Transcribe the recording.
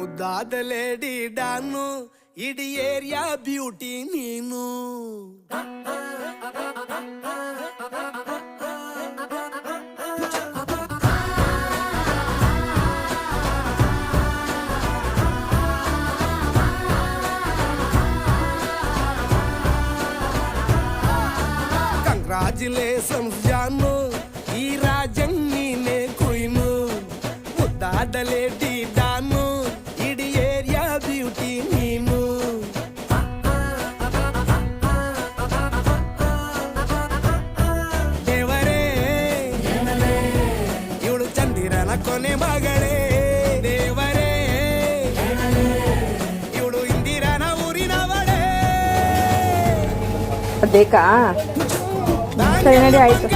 ಮುದ್ದಾದ lady don ಇಡೀ area beauty ನೀನು. ಕಂಗ್ರಾಚುಲೇಷನ್ಸ್ ಜಾನು, ಈ ರಾಜಂಗ್ ನೀನೆ ಕುಯ್ನು. ಮುದ್ದಾದ ಲೇಡಿ ಡಾನು ಇಡೀ ಏರಿಯಾ ಬ್ಯೂಟಿ ನೀನು. ದೇವರೇ ಇವಳು ಚಂದಿರನ ಕೊನೆ ಮಗಳೇ. ದೇವರೇ ಇವಳು ಇಂದಿರನ ಊರಿನವಳೇ. ಬೇಕಾ? ಸರಿ ನಡಿ, ಆಯ್ತು.